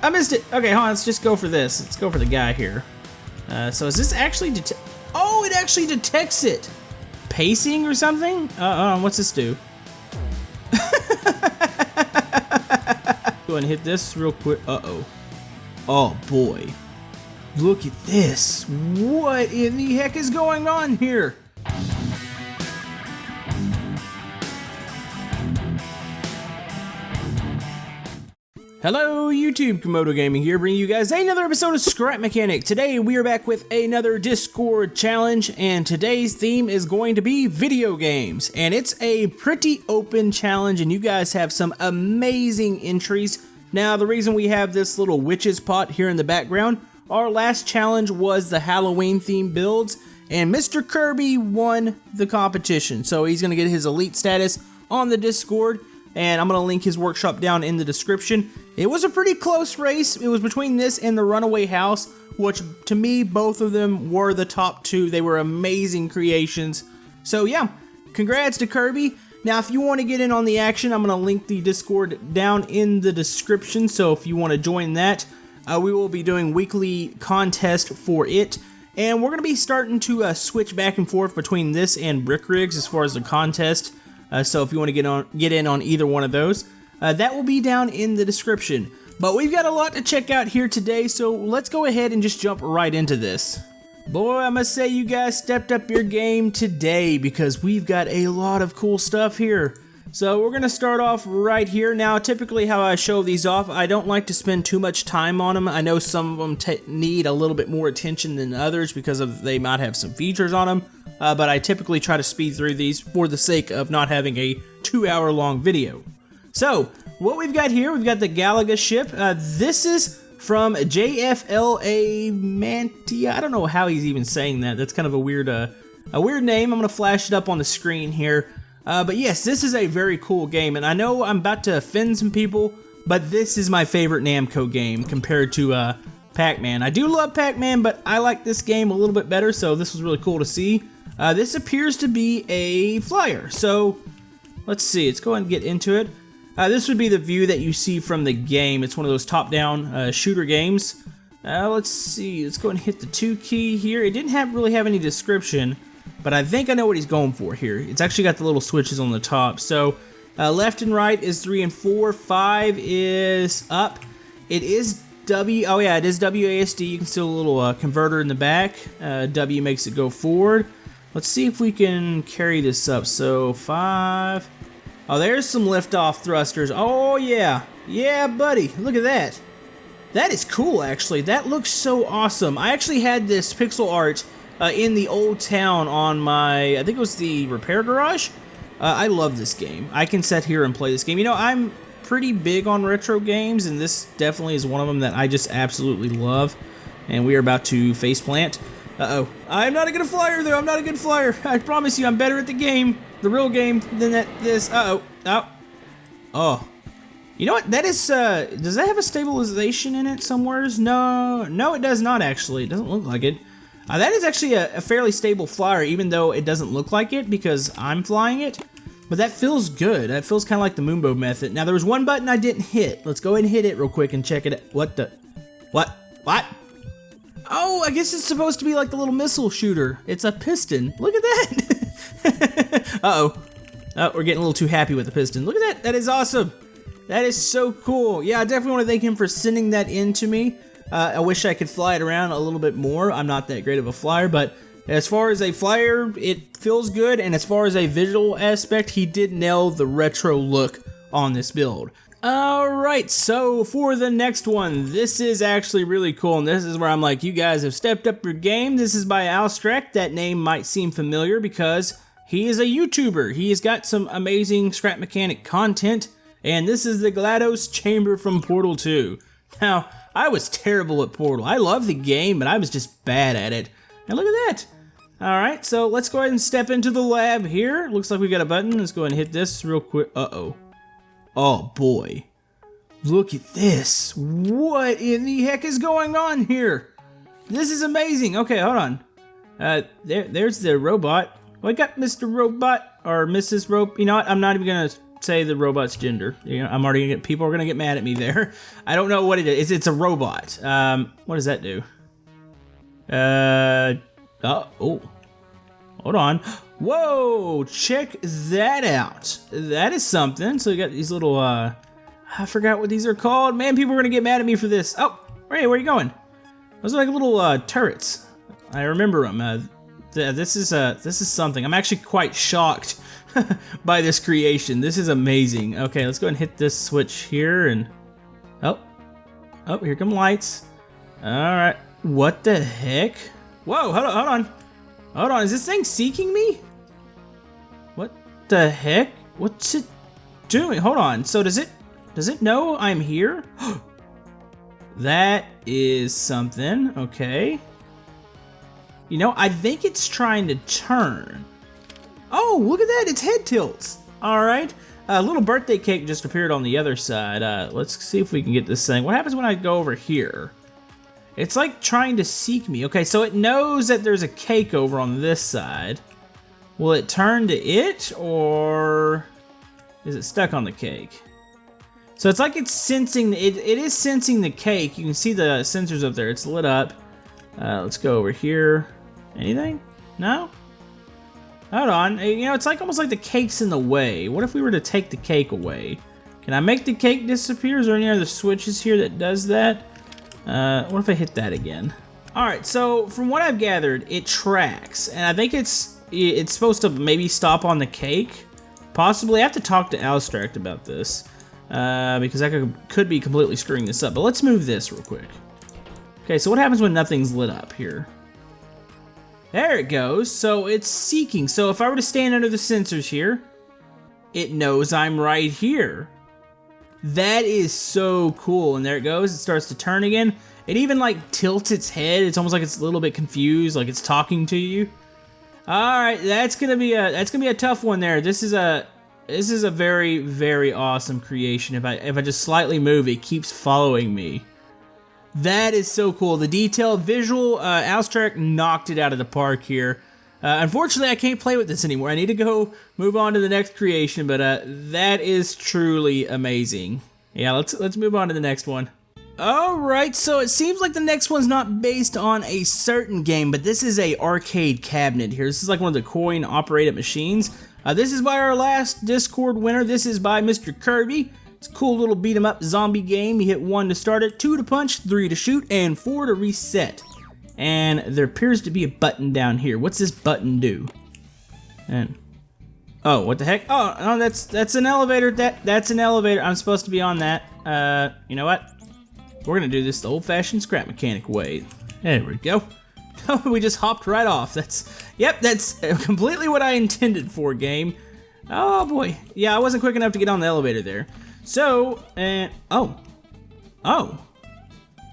I missed it. Okay, hold on, let's just go for this. Let's go for the guy here. So is this actually oh, it actually detects it. Pacing or something? What's this do? Go ahead and hit this real quick. Uh-oh. Oh, boy. Look at this. What in the heck is going on here? Hello YouTube, Komodo Gaming here, bringing you guys another episode of Scrap Mechanic. Today we are back with another Discord challenge, and today's theme is going to be video games. And it's a pretty open challenge, and you guys have some amazing entries. Now the reason we have this little witch's pot here in the background, our last challenge was the Halloween themed builds, and Mr. Kirby won the competition. So he's going to get his elite status on the Discord. And I'm going to link his workshop down in the description. It was a pretty close race. It was between this and the Runaway House, which to me, both of them were the top two. They were amazing creations. So yeah, congrats to Kirby. Now, if you want to get in on the action, I'm going to link the Discord down in the description. So if you want to join that, we will be doing weekly contest for it. And we're going to be starting to switch back and forth between this and Brick Rigs as far as the contest. So if you want to get in on either one of those, that will be down in the description. But we've got a lot to check out here today, so let's go ahead and just jump right into this. Boy, I must say you guys stepped up your game today because we've got a lot of cool stuff here. So we're going to start off right here. Now, typically how I show these off, I don't like to spend too much time on them. I know some of them need a little bit more attention than others because they might have some features on them. But I typically try to speed through these for the sake of not having a 2-hour long video. So, what we've got here, we've got the Galaga Ship. This is from JFLA Mantia. I don't know how he's even saying that. That's kind of a weird name. I'm going to flash it up on the screen here. But yes, this is a very cool game, and I know I'm about to offend some people, but this is my favorite Namco game compared to PacMan. I do love PacMan, but I like this game a little bit better, so this was really cool to see. This appears to be a flyer, so let's see. Let's go ahead and get into it. This would be the view that you see from the game. It's one of those top-down shooter games. Let's see. Let's go ahead and hit the 2 key here. It didn't really have any description, but I think I know what he's going for here. It's actually got the little switches on the top. So left and right is 3 and 4. 5 is up. It is W. Oh yeah, it is WASD. You can see a little converter in the back. W makes it go forward. Let's see if we can carry this up. So 5. Oh, there's some liftoff thrusters. Oh yeah, yeah, buddy. Look at that. That is cool, actually. That looks so awesome. I actually had this pixel art in the old town on my, I think it was the repair garage. I love this game. I can sit here and play this game. You know, I'm pretty big on retro games, and this definitely is one of them that I just absolutely love. And we are about to faceplant. Uh-oh. I'm not a good flyer, though. I'm not a good flyer. I promise you, I'm better at the game, the real game, than this. Uh-oh. Oh. Oh. You know what? That is, does that have a stabilization in it somewheres? No. No, it does not, actually. It doesn't look like it. That is actually a fairly stable flyer, even though it doesn't look like it because I'm flying it. But that feels good. That feels kind of like the Moonbow method. Now, there was one button I didn't hit. Let's go ahead and hit it real quick and check it out. What the? What? What? Oh, I guess it's supposed to be like the little missile shooter. It's a piston. Look at that. Uh-oh. Oh, we're getting a little too happy with the piston. Look at that. That is awesome. That is so cool. Yeah, I definitely want to thank him for sending that in to me. I wish I could fly it around a little bit more. I'm not that great of a flyer, but as far as a flyer, it feels good. And as far as a visual aspect, he did nail the retro look on this build. Alright, so for the next one, this is actually really cool, and this is where I'm like, you guys have stepped up your game. This is by Alstrek. That name might seem familiar because he is a YouTuber. He has got some amazing Scrap Mechanic content, and this is the GLaDOS Chamber from Portal 2. Now, I was terrible at Portal. I love the game, but I was just bad at it. And look at that. Alright, so let's go ahead and step into the lab here. Looks like we got a button. Let's go ahead and hit this real quick. Uh-oh. Oh boy, look at this. What in the heck is going on here? This is amazing. Okay, hold on. There's the robot. Wake up, Mr. Robot, or Mrs. Rope. You know what? I'm not even gonna say the robot's gender. You know, I'm already gonna get, people are gonna get mad at me there. I don't know what it is. It's a robot. What does that do? Oh, hold on. Whoa, check that out. That is something. So you got these little, I forgot what these are called. Man, people are gonna get mad at me for this. Oh, hey, where are you going? Those are like little turrets. I remember them. This is something. I'm actually quite shocked by this creation. This is amazing. Okay, let's go ahead and hit this switch here and oh, here come lights. All right, what the heck? Whoa, hold on. Is this thing seeking me? What the heck? What's it doing? Hold on. So does it know I'm here? That is something. Okay. You know, I think it's trying to turn. Oh, look at that, its head tilts. All right, a little birthday cake just appeared on the other side. Let's see if we can get this thing. What happens when I go over here? It's like trying to seek me. Okay, so it knows that there's a cake over on this side. Will it turn to it, or is it stuck on the cake? So it's like it's sensing, it is sensing the cake. You can see the sensors up there, it's lit up. Let's go over here. Anything? No? Hold on. You know, it's like almost like the cake's in the way. What if we were to take the cake away? Can I make the cake disappear? Is there any other switches here that does that? What if I hit that again? Alright, so from what I've gathered, it tracks. And I think it's supposed to maybe stop on the cake. Possibly. I have to talk to Abstract about this. Because I could be completely screwing this up. But let's move this real quick. Okay, so what happens when nothing's lit up here? There it goes. So it's seeking. So if I were to stand under the sensors here, it knows I'm right here. That is so cool. And there it goes. It starts to turn again. It even like tilts its head. It's almost like it's a little bit confused, like it's talking to you. All right, that's gonna be a tough one there. This is a very, very awesome creation. If I just slightly move, it keeps following me. That is so cool. The detail, visual, Abstract knocked it out of the park here. Unfortunately, I can't play with this anymore. I need to go move on to the next creation, but that is truly amazing. Yeah, let's move on to the next one. Alright, so it seems like the next one's not based on a certain game, but this is a arcade cabinet here. This is like one of the coin-operated machines. This is by our last Discord winner. This is by Mr. Kirby. It's a cool little beat-em-up zombie game. You hit 1 to start it, 2 to punch, 3 to shoot, and 4 to reset. And there appears to be a button down here. What's this button do? And oh, what the heck? Oh, no, that's an elevator. That's an elevator. I'm supposed to be on that. You know what? We're gonna do this the old-fashioned scrap mechanic way. There we go. We just hopped right off. That's completely what I intended for, game. Oh boy. Yeah, I wasn't quick enough to get on the elevator there. So, oh.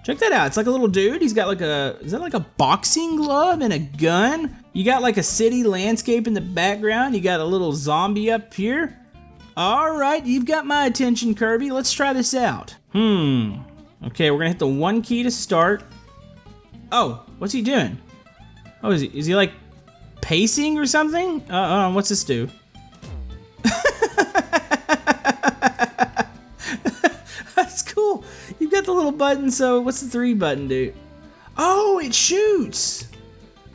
Check that out. It's like a little dude. He's got like is that like a boxing glove and a gun? You got like a city landscape in the background. You got a little zombie up here. All right, you've got my attention, Kirby. Let's try this out. Okay, we're gonna hit the 1 key to start. Oh, what's he doing? Oh, is he like pacing or something? What's this do? That's cool. You've got the little button, so what's the 3 button do? Oh, it shoots.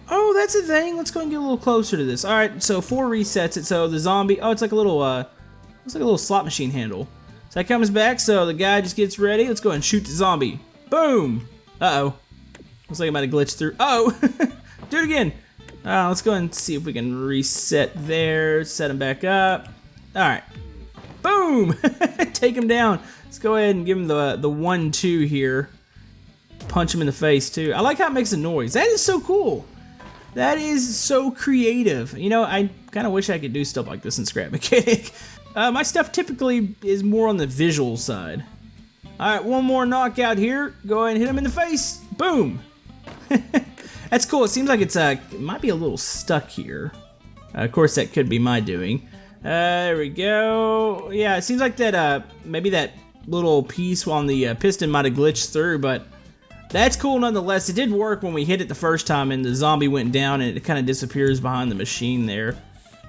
Oh, that's a thing. Let's go and get a little closer to this. All right, so 4 resets it. So the zombie, oh, it's like a little, looks like a little slot machine handle. So that comes back, so the guy just gets ready. Let's go and shoot the zombie. Boom. Uh-oh. Looks like I might have glitched through. Oh, do it again. Let's go and see if we can reset there. Set him back up. All right. Boom. Take him down. Let's go ahead and give him the 1-2 here. Punch him in the face too. I like how it makes a noise. That is so cool. That is so creative. You know, I kind of wish I could do stuff like this in Scrap Mechanic. My stuff typically is more on the visual side. All right, one more knockout here. Go ahead and hit him in the face. Boom. That's cool. It seems like it might be a little stuck here. Of course, that could be my doing. There we go. Yeah, it seems like that maybe that little piece on the piston might have glitched through, but that's cool nonetheless. It did work when we hit it the first time and the zombie went down and it kind of disappears behind the machine there.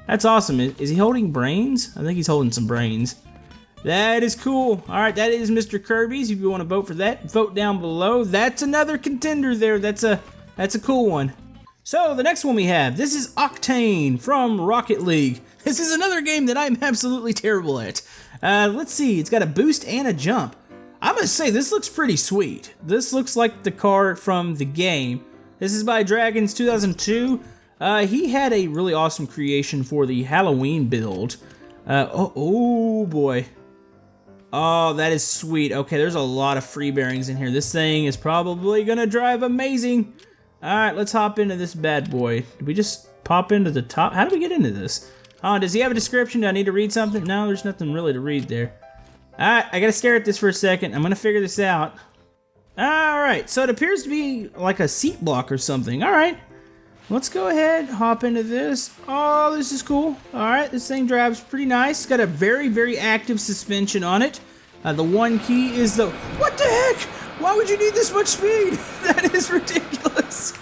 That's awesome. Is he holding brains? I think he's holding some brains. That is cool. All right, that is Mr. Kirby's. If you want to vote for that, vote down below. That's another contender there. That's a cool one. So the next one we have, this is Octane from Rocket League. This is another game that I'm absolutely terrible at. Let's see, it's got a boost and a jump. I must say, this looks pretty sweet. This looks like the car from the game. This is by Dragons 2002. He had a really awesome creation for the Halloween build. Oh boy. Oh, that is sweet. Okay, there's a lot of free bearings in here. This thing is probably gonna drive amazing. Alright, let's hop into this bad boy. Did we just pop into the top? How do we get into this? Oh, does he have a description? Do I need to read something? No, there's nothing really to read there. Alright, I gotta stare at this for a second. I'm gonna figure this out. Alright, so it appears to be like a seat block or something. Alright, let's go ahead, hop into this. Oh, this is cool. Alright, this thing drives pretty nice. It's got a very, very active suspension on it. The one key is the... What the heck? Why would you need this much speed? That is ridiculous.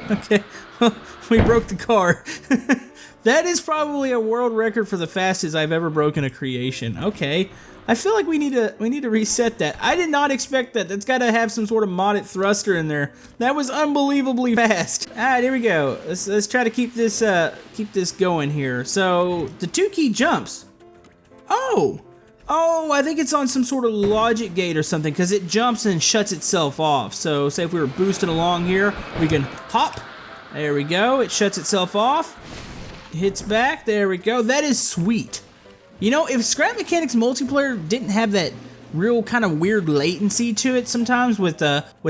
Okay, we broke the car. That is probably a world record for the fastest I've ever broken a creation. Okay, I feel like we need to reset that. I did not expect that. That's got to have some sort of modded thruster in there. That was unbelievably fast. All right, here we go. Let's try to keep this going here. So the 2-key jumps. Oh, I think it's on some sort of logic gate or something because it jumps and shuts itself off. So say if we were boosting along here, we can hop. There we go. It shuts itself off. Hits back. There we go. That is sweet. You know, if Scrap Mechanics multiplayer didn't have that real kind of weird latency to it sometimes with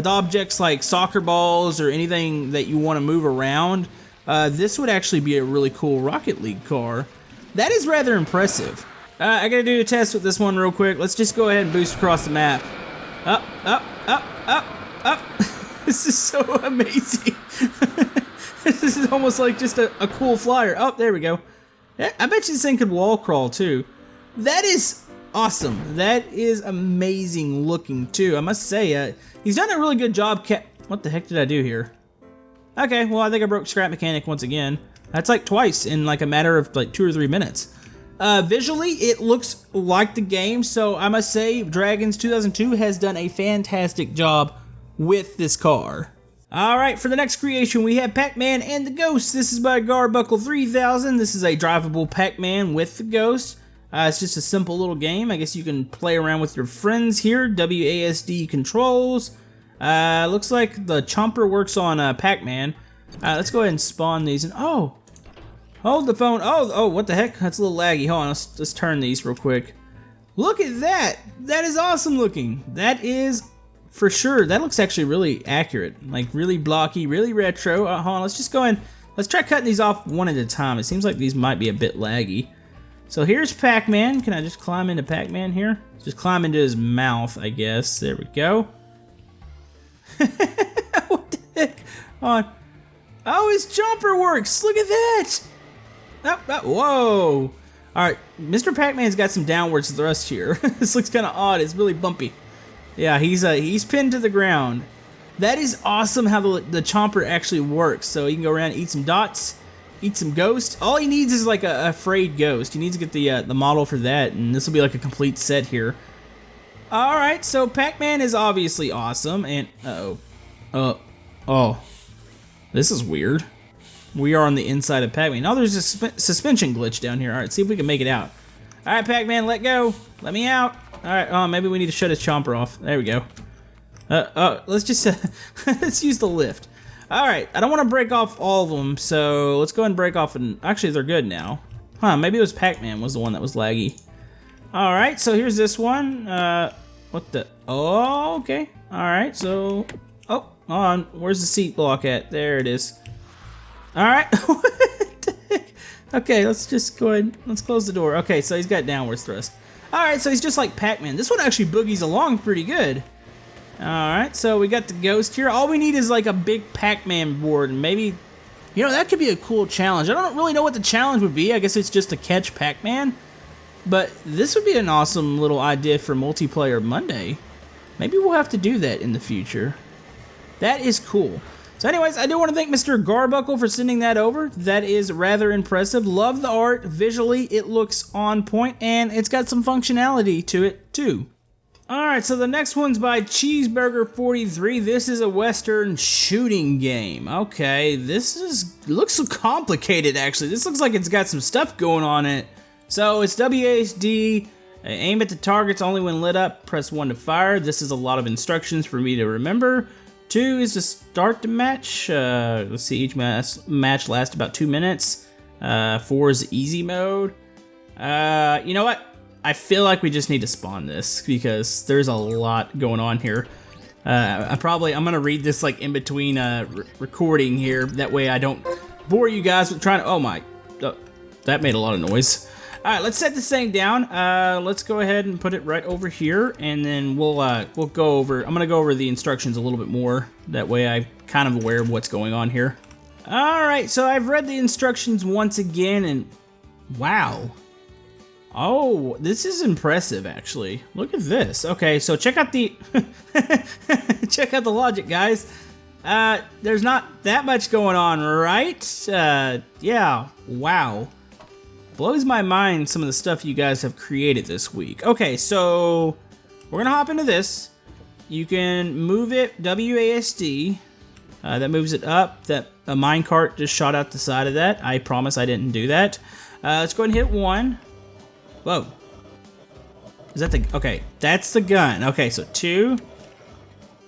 objects like soccer balls or anything that you want to move around, this would actually be a really cool Rocket League car. That is rather impressive. I gotta do a test with this one real quick. Let's just go ahead and boost across the map. Up, up, up, up, up. This is so amazing. This is almost like just a cool flyer. Oh, there we go. Yeah, I bet you this thing could wall crawl too. That is awesome. That is amazing looking too. I must say, he's done a really good job. What the heck did I do here? Okay, well I think I broke Scrap Mechanic once again. That's like twice in like a matter of like 2 or 3 minutes. Visually, it looks like the game, so I must say Dragons 2002 has done a fantastic job with this car. Alright, for the next creation, we have PacMan and the Ghost. This is by Garbuckle 3000. This is a drivable PacMan with the Ghost. It's just a simple little game. I guess you can play around with your friends here. WASD controls. Looks like the chomper works on PacMan. Let's go ahead and spawn these. And oh! Hold the phone. Oh, what the heck? That's a little laggy. Hold on, let's turn these real quick. Look at that! That is awesome looking. That is, for sure, that looks actually really accurate. Like, really blocky, really retro. Hold on, let's just go in. Let's try cutting these off one at a time. It seems like these might be a bit laggy. So here's PacMan. Can I just climb into PacMan here? Just climb into his mouth, I guess. There we go. What the heck? Hold on. Oh, his jumper works! Look at that! Whoa! Alright, Mr. PacMan's got some downwards thrust here. This looks kind of odd. It's really bumpy. Yeah, he's pinned to the ground. That is awesome how the chomper actually works. So he can go around and eat some dots, eat some ghosts. All he needs is like a frayed ghost. He needs to get the model for that, and this will be like a complete set here. Alright, so PacMan is obviously awesome, and oh. This is weird. We are on the inside of PacMan. Oh, there's a suspension glitch down here. Alright, see if we can make it out. Alright, PacMan, let go. Let me out. Alright, maybe we need to shut his chomper off. There we go. Let's just, let's use the lift. Alright, I don't want to break off all of them, so let's go ahead and break off, and actually they're good now. Huh, maybe it was PacMan was the one that was laggy. Alright, so here's this one. What the, oh, okay. Alright, so, oh, hold on, where's the seat block at? There it is. Alright, what the heck? Okay, let's just go ahead, let's close the door. Okay, so he's got downwards thrust. Alright, so he's just like PacMan. This one actually boogies along pretty good. Alright, so we got the ghost here. All we need is like a big PacMan board, and maybe, you know, that could be a cool challenge. I don't really know what the challenge would be. I guess it's just to catch PacMan. But this would be an awesome little idea for Multiplayer Monday. Maybe we'll have to do that in the future. That is cool. So anyways, I do want to thank Mr. Garbuckle for sending that over. That is rather impressive. Love the art. Visually, it looks on point, and it's got some functionality to it, too. Alright, so the next one's by Cheeseburger43. This is a Western shooting game. Okay, looks so complicated, actually. This looks like it's got some stuff going on in it. So it's WASD, aim at the targets only when lit up, press 1 to fire. This is a lot of instructions for me to remember. 2 is to start the match. Let's see, each match lasts about 2 minutes. 4 is easy mode. You know what? I feel like we just need to spawn this because there's a lot going on here. I'm gonna read this like in between recording here. That way I don't bore you guys with trying to. Oh my, that made a lot of noise. All right, let's set this thing down. Let's go ahead and put it right over here, and then we'll go over. I'm gonna go over the instructions a little bit more. That way I'm kind of aware of what's going on here. All right, so I've read the instructions once again, and wow. Oh, this is impressive, actually. Look at this. Okay, so check out the check out the logic, guys. There's not that much going on, right? Yeah. Wow. Blows my mind some of the stuff you guys have created this week. Okay, so we're gonna hop into this. You can move it WASD. That moves it up. That a minecart just shot out the side of that. I promise I didn't do that. Let's go ahead and hit 1. Whoa. Is that the... Okay, that's the gun. Okay, so 2.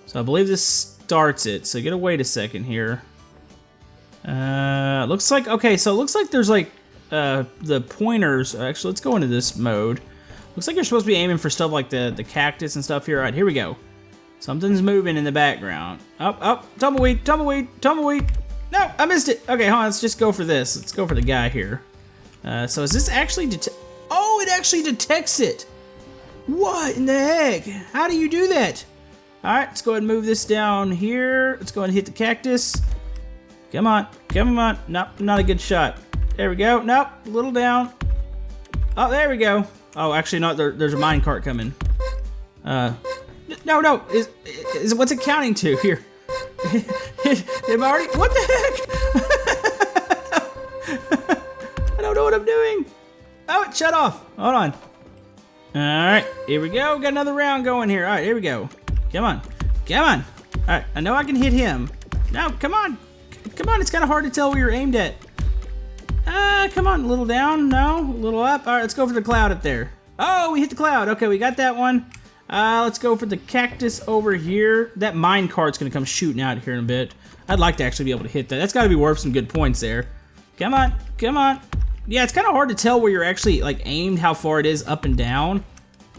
So I believe this starts it. So you gotta wait a second here. Looks like... Okay, so it looks like there's like... the pointers... Actually, let's go into this mode. Looks like you're supposed to be aiming for stuff like the cactus and stuff here. All right, here we go. Something's moving in the background. Up, tumbleweed, tumbleweed, tumbleweed. No, I missed it. Okay, hold on, let's just go for this. Let's go for the guy here. So is this actually... Oh, it actually detects it! What in the heck? How do you do that? Alright, let's go ahead and move this down here. Let's go ahead and hit the cactus. Come on, come on. Nope, not a good shot. There we go. Nope, a little down. Oh, there we go. Oh, actually, no, there's a minecart coming. No. Is it, what's it counting to here? They've already... What the heck? I don't know what I'm doing. Oh, it shut off. Hold on. Alright, here we go. Got another round going here. Alright, here we go. Come on. Come on. Alright, I know I can hit him. No, come on. Come on, it's kind of hard to tell where you're aimed at. Come on, a little down. No, a little up. Alright, let's go for the cloud up there. Oh, we hit the cloud. Okay, we got that one. Let's go for the cactus over here. That minecart's going to come shooting out here in a bit. I'd like to actually be able to hit that. That's got to be worth some good points there. Come on. Come on. Yeah, it's kind of hard to tell where you're actually like aimed, how far it is up and down.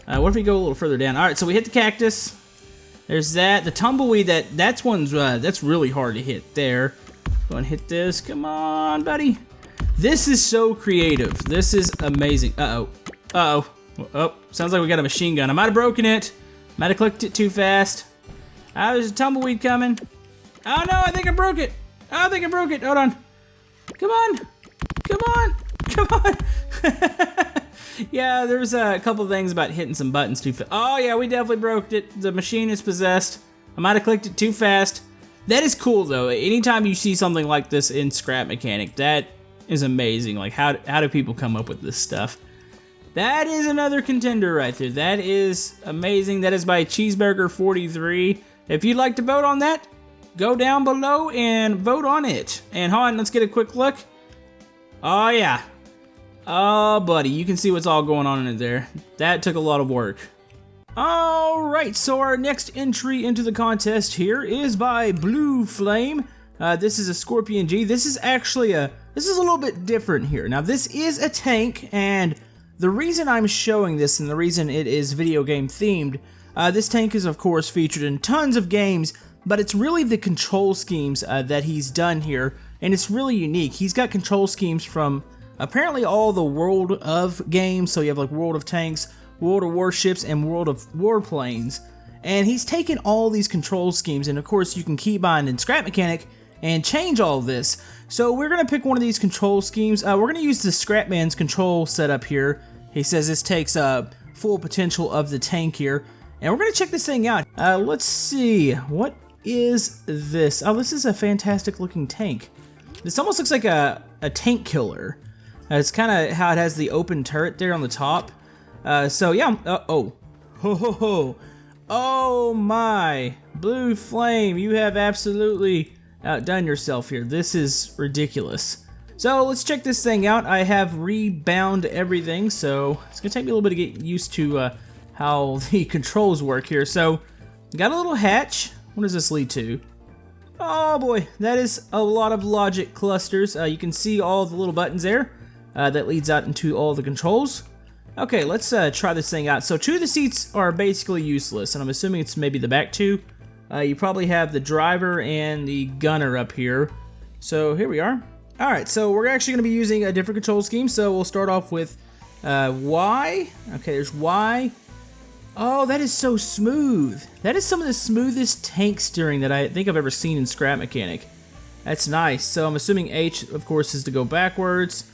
What if we go a little further down? All right, so we hit the cactus. There's that. The tumbleweed, that's really hard to hit there. Go and hit this. Come on, buddy. This is so creative. This is amazing. Uh-oh. Uh-oh. Oh, sounds like we got a machine gun. I might have broken it. Might have clicked it too fast. There's a tumbleweed coming. Oh, no, I think I broke it. Oh, I think I broke it. Hold on. Come on. Come on. Come on. Yeah, there's a couple things about hitting some buttons too fast. Oh, yeah, we definitely broke it. The machine is possessed. I might have clicked it too fast. That is cool, though. Anytime you see something like this in Scrap Mechanic, that is amazing. Like, how do people come up with this stuff? That is another contender right there. That is amazing. That is by Cheeseburger43. If you'd like to vote on that, go down below and vote on it. And hold on, let's get a quick look. Oh, yeah. Oh, buddy, you can see what's all going on in there. That took a lot of work. All right, so our next entry into the contest here is by Blue Flame. This is a Scorpion G. This is actually this is a little bit different here. Now, this is a tank, and the reason I'm showing this and the reason it is video game themed, this tank is of course featured in tons of games, but it's really the control schemes that he's done here, and it's really unique. He's got control schemes from apparently all the World of games, so you have like World of Tanks, World of Warships, and World of Warplanes, and he's taken all these control schemes, and of course you can keybind in Scrap Mechanic and change all of this. So we're going to pick one of these control schemes. We're going to use the Scrapman's control setup here. He says this takes full potential of the tank here, and we're going to check this thing out. Let's see, what is this? Oh, this is a fantastic looking tank. This almost looks like a tank killer. It's kind of how it has the open turret there on the top. So yeah, oh, ho ho ho. Oh my, Blue Flame, you have absolutely outdone yourself here. This is ridiculous. So let's check this thing out. I have rebound everything, so it's gonna take me a little bit to get used to how the controls work here. So, got a little hatch. What does this lead to? Oh boy, that is a lot of logic clusters. You can see all the little buttons there. That leads out into all the controls. Okay, let's try this thing out. So 2 of the seats are basically useless, and I'm assuming it's maybe the back 2. You probably have the driver and the gunner up here. So here we are. Alright, so we're actually going to be using a different control scheme. So we'll start off with Y. Okay, there's Y. Oh, that is so smooth. That is some of the smoothest tank steering that I think I've ever seen in Scrap Mechanic. That's nice. So I'm assuming H, of course, is to go backwards.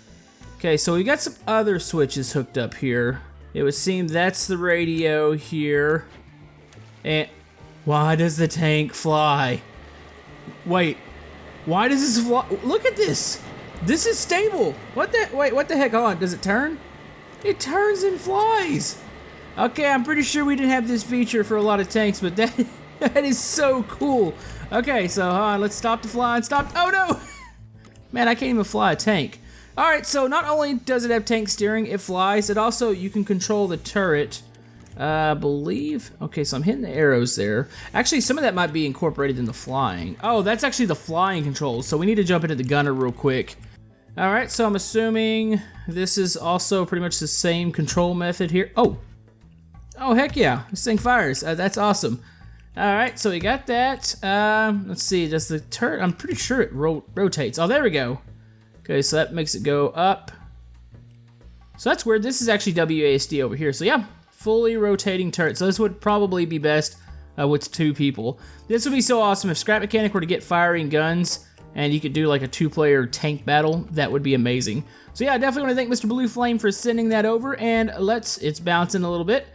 Okay, so we got some other switches hooked up here. It would seem that's the radio here. And why does the tank fly? Wait, why does this fly? Look at this. This is stable. What the? Wait, what the heck? Hold on, does it turn? It turns and flies. Okay, I'm pretty sure we didn't have this feature for a lot of tanks, but that is so cool. Okay, so hold on, let's stop the fly and stop. Oh no! Man, I can't even fly a tank. Alright, so not only does it have tank steering, it flies, it also, you can control the turret, I believe. Okay, so I'm hitting the arrows there. Actually, some of that might be incorporated in the flying. Oh, that's actually the flying controls, so we need to jump into the gunner real quick. Alright, so I'm assuming this is also pretty much the same control method here. Oh, heck yeah, this thing fires. That's awesome. Alright, so we got that. Let's see, does the turret, I'm pretty sure it rotates. Oh, there we go. Okay, so that makes it go up. So that's weird. This is actually WASD over here. So yeah, fully rotating turret. So this would probably be best with 2 people. This would be so awesome if Scrap Mechanic were to get firing guns and you could do like a 2-player tank battle. That would be amazing. So yeah, I definitely want to thank Mr. Blue Flame for sending that over. And it's bouncing a little bit.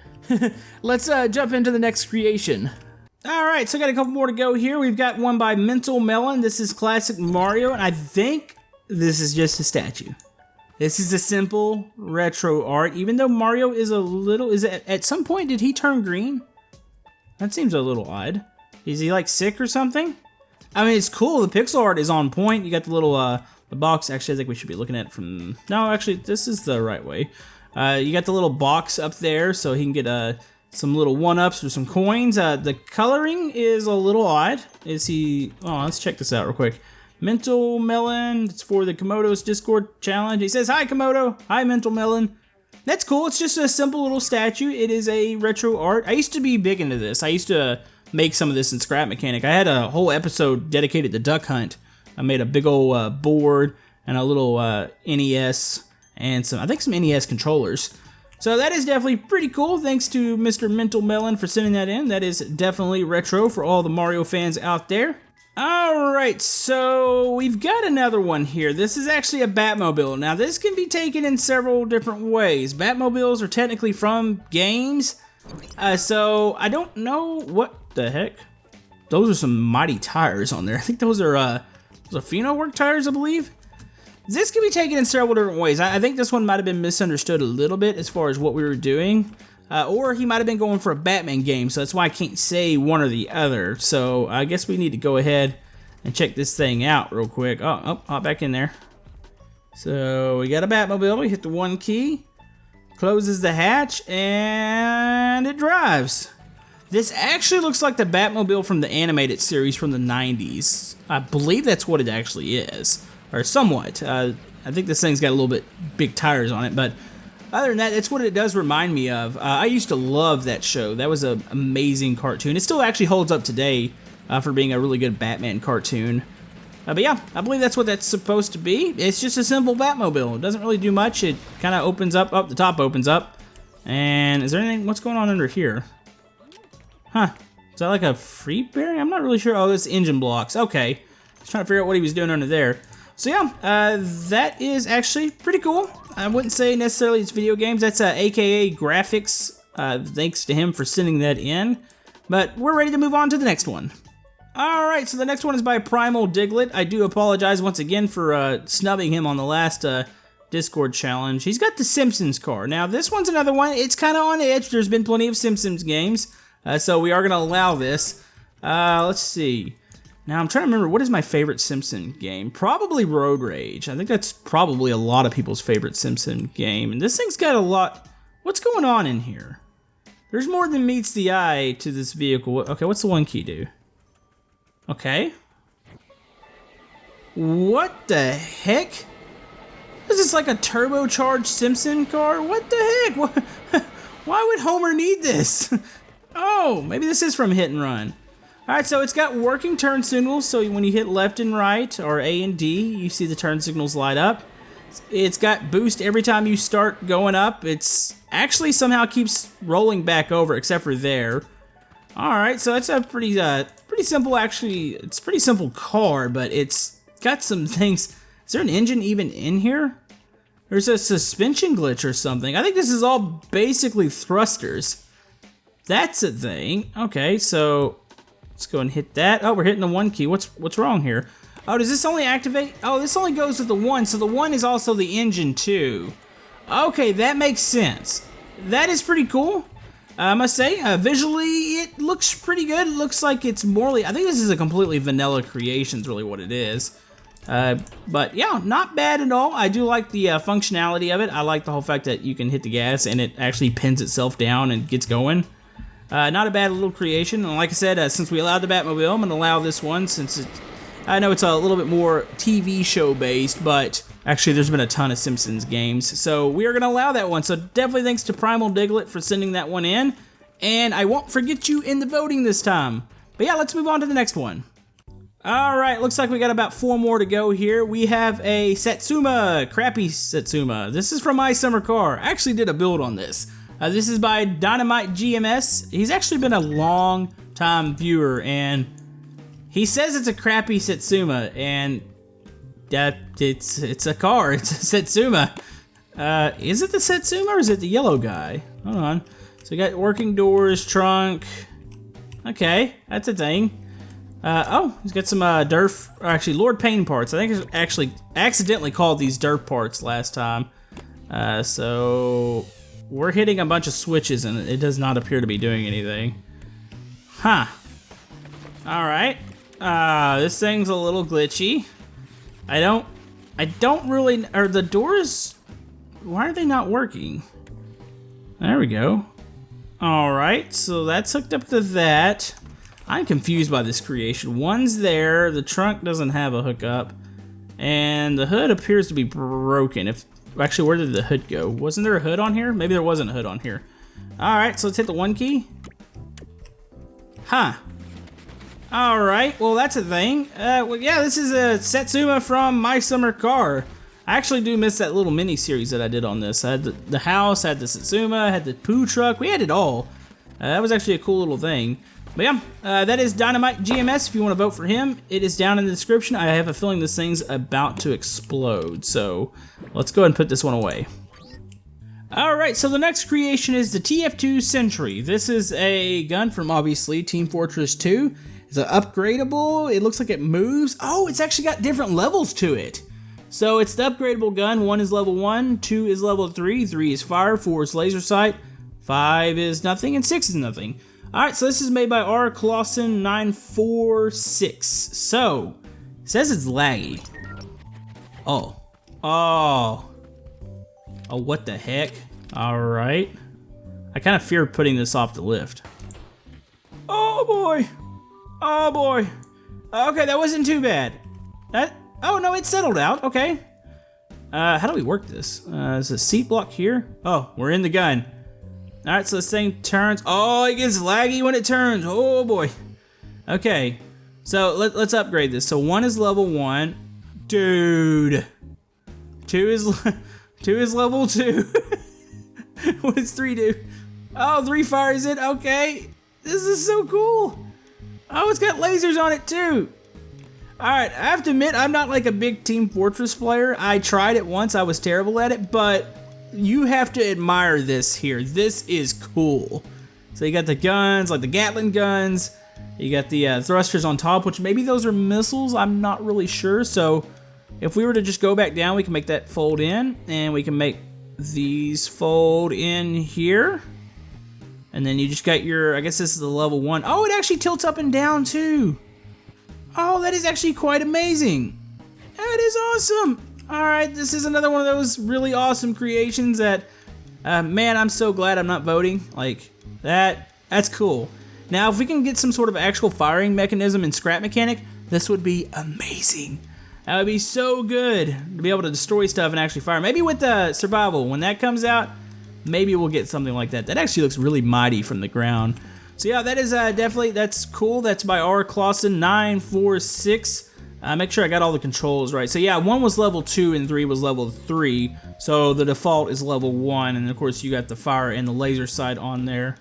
Let's jump into the next creation. Alright, so I got a couple more to go here. We've got one by Mental Melon. This is classic Mario, and I think this is just a statue. This is a simple retro art, even though Mario is a little, at some point did he turn green? That seems a little odd. Is he like sick or something? I mean, it's cool, the pixel art is on point. You got the little, the box, actually I think we should be looking at it from, no actually this is the right way. You got the little box up there so he can get some little 1-ups or some coins. The coloring is a little odd. Is he, oh let's check this out real quick. Mental Melon, it's for the Komodo's Discord challenge. He says, hi Komodo, hi Mental Melon. That's cool, it's just a simple little statue. It is a retro art. I used to be big into this. I used to make some of this in Scrap Mechanic. I had a whole episode dedicated to Duck Hunt. I made a big old board and a little NES and I think some NES controllers. So that is definitely pretty cool. Thanks to Mr. Mental Melon for sending that in. That is definitely retro for all the Mario fans out there. Alright, so we've got another one here. This is actually a Batmobile. Now this can be taken in several different ways. Batmobiles are technically from games. So I don't know what the heck. Those are some mighty tires on there. I think those are Fino work tires, I believe. This can be taken in several different ways. I think this one might have been misunderstood a little bit as far as what we were doing. Or he might have been going for a Batman game, so that's why I can't say one or the other. So I guess we need to go ahead and check this thing out real quick. Oh, hop back in there. So we got a Batmobile. We hit the 1 key, closes the hatch, and it drives. This actually looks like the Batmobile from the animated series from the 90s. I believe that's what it actually is, or somewhat. I think this thing's got a little bit big tires on it, but other than that, that's what it does remind me of. I used to love that show. That was an amazing cartoon. It still actually holds up today for being a really good Batman cartoon. But yeah, I believe that's what that's supposed to be. It's just a simple Batmobile. It doesn't really do much. It kind of opens up. Oh, the top opens up. And is there anything? What's going on under here? Huh. Is that like a free bearing? I'm not really sure. Oh, it's engine blocks. Okay. Just trying to figure out what he was doing under there. So yeah, that is actually pretty cool. I wouldn't say necessarily it's video games. That's AKA graphics. Thanks to him for sending that in. But we're ready to move on to the next one. Alright, so the next one is by Primal Diglett. I do apologize once again for snubbing him on the last Discord challenge. He's got the Simpsons Car. Now, this one's another one. It's kind of on edge. There's been plenty of Simpsons games, so we are going to allow this. Let's see. Now, I'm trying to remember, what is my favorite Simpson game? Probably Road Rage. I think that's probably a lot of people's favorite Simpson game. And this thing's got a lot... What's going on in here? There's more than meets the eye to this vehicle. Okay, what's the one key do? Okay. What the heck? Is this like a turbocharged Simpson car? What the heck? Why would Homer need this? Oh, maybe this is from Hit and Run. Alright, so it's got working turn signals, so when you hit left and right, or A and D, you see the turn signals light up. It's got boost every time you start going up. It's actually somehow keeps rolling back over, except for there. Alright, so it's a pretty simple, actually, it's a pretty simple car, but it's got some things. Is there an engine even in here? There's a suspension glitch or something. I think this is all basically thrusters. That's a thing. Okay, so... Let's go and hit that. Oh, we're hitting the one key. What's wrong here? Oh, does this only activate? Oh, this only goes with the one, so the one is also the engine too. Okay, that makes sense. That is pretty cool. I must say, visually, it looks pretty good. It looks like it's morely... I think this is a completely vanilla creation is really what it is. But yeah, not bad at all. I do like the functionality of it. I like the whole fact that you can hit the gas and it actually pins itself down and gets going. Not a bad little creation, and like I said, since we allowed the Batmobile, I'm going to allow this one since I know it's a little bit more TV show based, but actually there's been a ton of Simpsons games, so we are going to allow that one. So definitely thanks to Primal Diglett for sending that one in, and I won't forget you in the voting this time. But yeah, let's move on to the next one. Alright, looks like we got about 4 more to go here. We have a Satsuma, crappy Satsuma. This is from My Summer Car. I actually did a build on this. This is by Dynamite GMS. He's actually been a long time viewer, and he says it's a crappy Satsuma, and it's a car. It's a Satsuma. Is it the Satsuma or is it the yellow guy? Hold on. So we got working doors, trunk. Okay, that's a thing. Oh, he's got some actually Lord Payne parts. I think it's actually accidentally called these dirt parts last time. So we're hitting a bunch of switches and it does not appear to be doing anything. Huh. Alright. This thing's a little glitchy. I don't really, are the doors, why are they not working? There we go. Alright, so that's hooked up to that. I'm confused by this creation. One's there, the trunk doesn't have a hookup, and the hood appears to be broken. Actually, where did the hood go? Wasn't there a hood on here? Maybe there wasn't a hood on here. Alright, so let's hit the one key. Huh. Alright, well that's a thing. Well yeah, this is a Satsuma from My Summer Car. I actually do miss that little mini-series that I did on this. I had the house, had the Satsuma, had the poo truck, we had it all. That was actually a cool little thing. But yeah, that is Dynamite GMS. If you want to vote for him, it is down in the description. I have a feeling this thing's about to explode, so let's go ahead and put this one away. Alright, so the next creation is the TF2 Century. This is a gun from, obviously, Team Fortress 2. It's an upgradable. It looks like it moves. Oh, it's actually got different levels to it. So it's the upgradable gun. 1 is level 1, 2 is level 3, 3 is fire, 4 is laser sight, 5 is nothing, and 6 is nothing. Alright, so this is made by R. Clausen 946. So, it says it's laggy. Oh, what the heck? Alright. I kind of fear putting this off the lift. Oh boy! Oh boy! Okay, that wasn't too bad. Oh no, it settled out, okay. How do we work this? There's a seat block here. Oh, we're in the gun. Alright, so this thing turns. Oh, it gets laggy when it turns. Oh boy. Okay, so let's upgrade this. So 1 is level 1. Dude. 2 is level 2. What does 3 do? Oh, 3 fires it. Okay. This is so cool. Oh, it's got lasers on it too. Alright, I have to admit, I'm not like a big Team Fortress player. I tried it once. I was terrible at it, but you have to admire this here. This is cool. So you got the guns, like the Gatling guns. You got the thrusters on top, which maybe those are missiles. I'm not really sure. So if we were to just go back down, we can make that fold in, and we can make these fold in here. And then you just got your, I guess this is the level 1. Oh, it actually tilts up and down too. Oh, that is actually quite amazing. That is awesome. All right, this is another one of those really awesome creations that, man, I'm so glad I'm not voting. Like, that's cool. Now, if we can get some sort of actual firing mechanism and scrap mechanic, this would be amazing. That would be so good to be able to destroy stuff and actually fire. Maybe with the survival, when that comes out, maybe we'll get something like that. That actually looks really mighty from the ground. So yeah, that is definitely, that's cool. That's by R. Clausen 946. Make sure I got all the controls right. So yeah, 1 was level 2 and 3 was level 3. So the default is level 1, and of course you got the fire and the laser sight on there.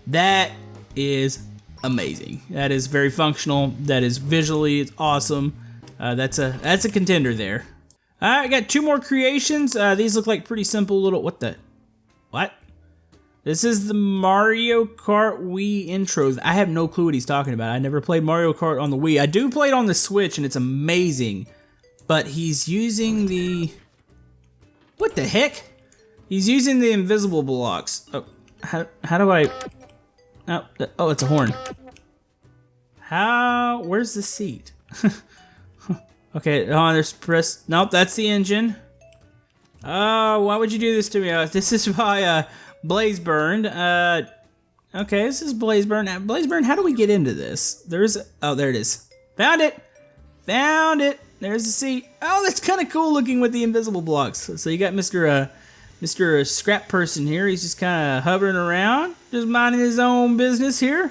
That is amazing. That is very functional. That is visually, it's awesome. That's a contender there. I got 2 more creations. These look like pretty simple little, what? This is the Mario Kart Wii intro. I have no clue what he's talking about. I never played Mario Kart on the Wii. I do play it on the Switch, and it's amazing. But he's using the... What the heck? He's using the invisible blocks. Oh, how do I... Oh, it's a horn. How... Where's the seat? Okay, there's press... Nope, that's the engine. Oh, why would you do this to me? This is by... Blazeburn. Okay, this is Blazeburn. Blazeburn, how do we get into this? Oh, there it is. Found it! Found it! There's the seat. Oh, that's kind of cool looking with the invisible blocks. So you got Mr. Scrap Person here. He's just kind of hovering around, just minding his own business here.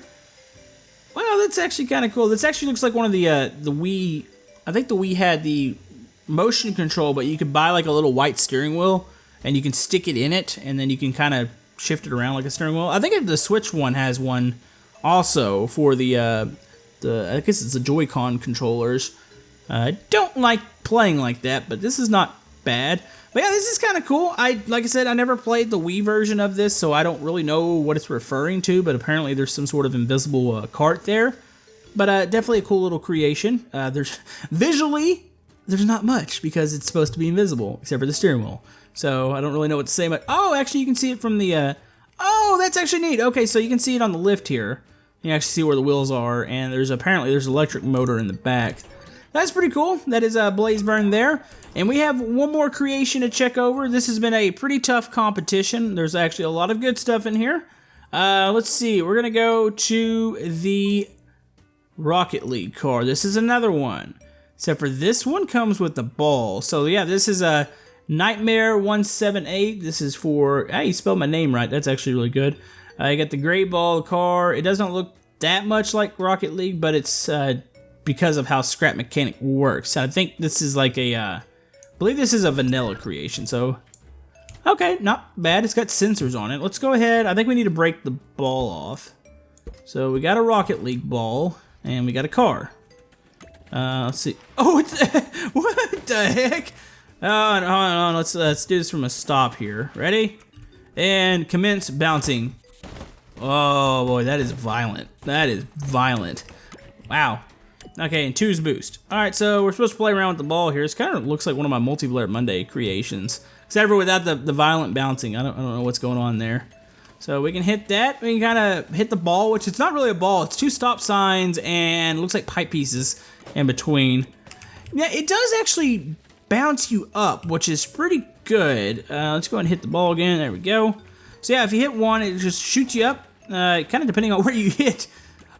Wow, that's actually kind of cool. This actually looks like one of the Wii. I think the Wii had the motion control, but you could buy like a little white steering wheel, and you can stick it in it, and then you can kind of shift it around like a steering wheel. I think the Switch one has one also for the I guess it's the Joy-Con controllers. I don't like playing like that, but this is not bad. But yeah, this is kind of cool. Like I said, I never played the Wii version of this, so I don't really know what it's referring to, but apparently there's some sort of invisible cart there. But definitely a cool little creation. Visually, there's not much because it's supposed to be invisible, except for the steering wheel. So I don't really know what to say, but oh, actually you can see it from the, oh, that's actually neat. Okay, so you can see it on the lift here. You can actually see where the wheels are, and apparently there's an electric motor in the back. That's pretty cool. That is Blazeburn there. And we have one more creation to check over. This has been a pretty tough competition. There's actually a lot of good stuff in here. Let's see, we're gonna go to the Rocket League car. This is another one. Except for this one comes with the ball. So yeah, this is a Nightmare 178. This is for, hey, you spelled my name right. That's actually really good. You got the gray ball car. It doesn't look that much like Rocket League, but it's because of how scrap mechanic works. I think this is like I believe this is a vanilla creation. So, okay, not bad. It's got sensors on it. Let's go ahead. I think we need to break the ball off. So we got a Rocket League ball, and we got a car. Let's see. Oh, what the heck? Hold on. Let's do this from a stop here. Ready? And commence bouncing. Oh boy, that is violent. That is violent. Wow. Okay, and 2's boost. Alright, so we're supposed to play around with the ball here. It kind of looks like one of my Multiplayer Monday creations. Except for without the violent bouncing. I don't know what's going on there. So we can hit that. We can kind of hit the ball, which it's not really a ball. It's 2 stop signs and looks like pipe pieces in between. Yeah, it does actually bounce you up, which is pretty good. Let's go ahead and hit the ball again. There we go. So yeah, if you hit one, it just shoots you up, kind of depending on where you hit.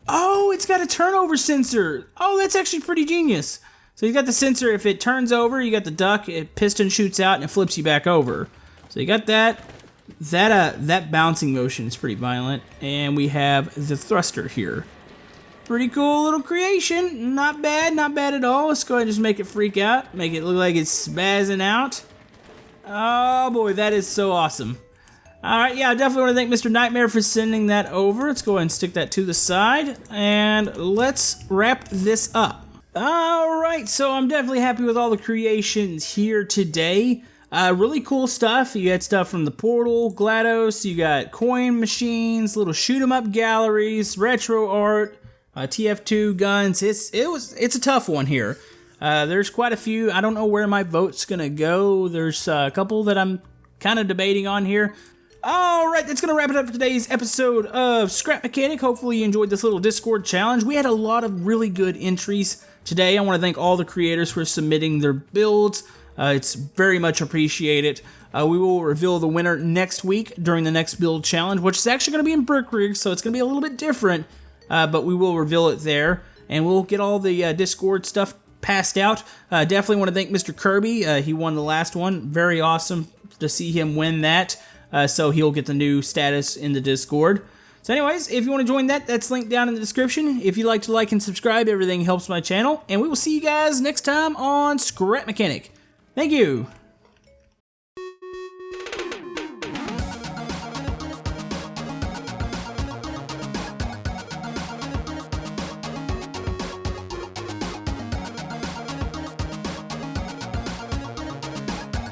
Oh, it's got a turnover sensor. Oh, that's actually pretty genius. So you got the sensor. If it turns over, you got the duck. Piston shoots out and it flips you back over. So you got that. That bouncing motion is pretty violent. And we have the thruster here. Pretty cool little creation. Not bad at all. Let's go ahead and just make it freak out. Make it look like it's spazzing out. Oh boy, that is so awesome. Alright, yeah, I definitely want to thank Mr. Nightmare for sending that over. Let's go ahead and stick that to the side. And let's wrap this up. Alright, so I'm definitely happy with all the creations here today. Really cool stuff. You got stuff from the Portal, GLaDOS, you got coin machines, little shoot 'em up galleries, retro art, TF2 guns. It's a tough one here. There's quite a few. I don't know where my vote's gonna go. There's a couple that I'm kind of debating on here. Alright, that's going to wrap it up for today's episode of Scrap Mechanic. Hopefully you enjoyed this little Discord challenge. We had a lot of really good entries today. I want to thank all the creators for submitting their builds. It's very much appreciated. We will reveal the winner next week during the next build challenge, which is actually going to be in Brick Rig, so it's going to be a little bit different, but we will reveal it there, and we'll get all the Discord stuff passed out. Definitely want to thank Mr. Kirby. He won the last one. Very awesome to see him win that. So he'll get the new status in the Discord. So anyways, if you want to join that, that's linked down in the description. If you'd like to like and subscribe, everything helps my channel. And we will see you guys next time on Scrap Mechanic. Thank you.